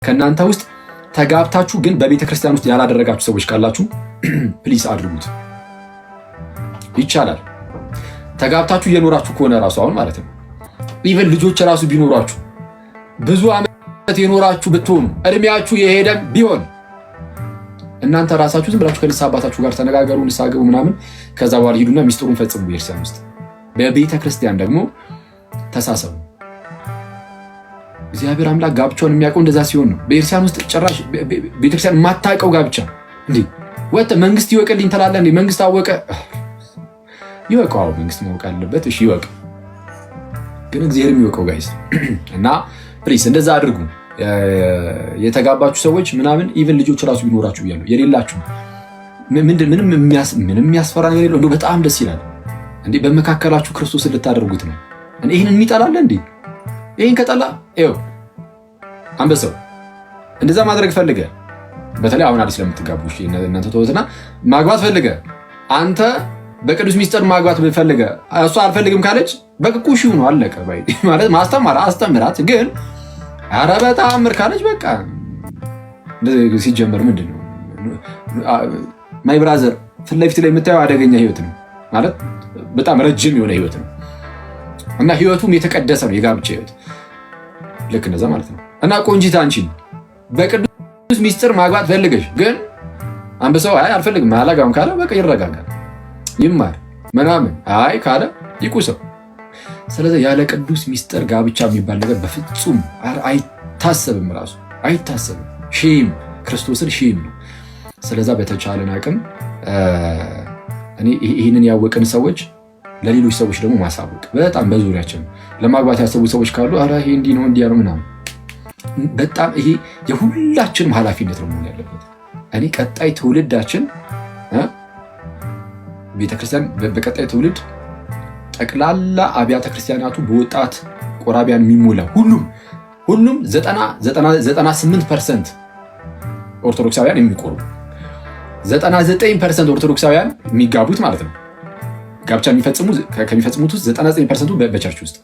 ከእናንተ ውስጥ ተጋብታችሁ ግን በቤተ ክርስቲያን ውስጥ ያላደረጋችሁ ሰዎች ካላችሁ ፕሊስ አድርጉት። ይቻላል። ተጋብታችሁ እየኖራችሁ ከሆነ ራሱ አሁን ማለት ነው ኢቨን ልጆች ራሱ ቢኖራችሁ ብዙ ዓመት የኖራችሁ ብትሆኑ እድሜያችሁ የሄደ ቢሆን እናንተ ራሳችሁ ዝም ብላችሁ ከንስሐ አባታችሁ ጋር ተነጋገሩ፣ ንስሐ ገቡ ምናምን። ከዛ በኋላ ሂዱና ሚስጥሩን ፈጽሙ ቤተክርስቲያን ውስጥ። በቤተ ክርስቲያን ደግሞ ተሳሰቡ። እግዚአብሔር አምላክ ጋብቻውን የሚያውቀው እንደዛ ሲሆን ነው። ቤተክርስቲያን ውስጥ ጭራሽ ቤተክርስቲያን የማታውቀው ጋብቻ እንዴ ወጥ መንግስት ይወቅልኝ ትላለህ እንዴ? መንግስት አወቀ ይወቀው። አዎ መንግስት ማወቅ አለበት። እሺ ይወቅ፣ ግን እግዚአብሔር የሚወቀው ጋይስ። እና ፕሊስ እንደዛ አድርጉ። የተጋባችሁ ሰዎች ምናምን ኢቭን ልጆች ራሱ ቢኖራችሁ ብያለሁ። የሌላችሁ ምንም የሚያስፈራ ነገር የለው። እንደው በጣም ደስ ይላል እንዴ በመካከላችሁ ክርስቶስን ልታደርጉት ነው። ይህንን የሚጠላለ እንዴ? ይህን ከጠላ ይኸው አንበሳው እንደዛ ማድረግ ፈልገ፣ በተለይ አሁን አዲስ ለምትጋቡ እናንተ ተወትና ማግባት ፈልገ፣ አንተ በቅዱስ ሚስጥር ማግባት ፈልገ፣ እሷ አልፈልግም ካለች በቅቁሽ ነው አለቀ ማለት ማስተማር አስተምራት። ግን ኧረ በተአምር ካለች በቃ ሲጀመር ምንድን ነው ማይ ብራዘር ፊት ለፊት ላይ የምታየው አደገኛ ህይወት ነው ማለት በጣም ረጅም የሆነ ህይወት ነው እና ህይወቱም የተቀደሰ ነው የጋብቻ ህይወት ልክ እንደዛ ማለት ነው። እና ቆንጂት አንቺን በቅዱስ ሚስጥር ማግባት ፈልገሽ ግን አንበሳው አይ አልፈልግም አላጋም ካለ በቃ ይረጋጋል፣ ይማር ምናምን አይ ካለ ይቁሰው። ስለዚህ ያለ ቅዱስ ሚስጥር ጋብቻ የሚባል ነገር በፍጹም አይታሰብም፣ ራሱ አይታሰብም። ሼም ክርስቶስን ሼም ነው። ስለዛ በተቻለን አቅም እኔ ይህንን ያወቅን ሰዎች ለሌሎች ሰዎች ደግሞ ማሳወቅ በጣም በዙሪያችን ለማግባት ያሰቡ ሰዎች ካሉ ኧረ ይሄ እንዲህ ነው እንዲያ ነው ምናምን በጣም ይሄ የሁላችንም ኃላፊነት ነው መሆን ያለበት። እኔ ቀጣይ ትውልዳችን ቤተክርስቲያን በቀጣይ ትውልድ ጠቅላላ አብያተ ክርስቲያናቱ በወጣት ቆራቢያን የሚሞላ ሁሉም 98% ኦርቶዶክሳውያን የሚቆሩ 99% ኦርቶዶክሳውያን የሚጋቡት ማለት ነው። ጋብቻ ከሚፈጽሙት ውስጥ 99% በቸርች ውስጥ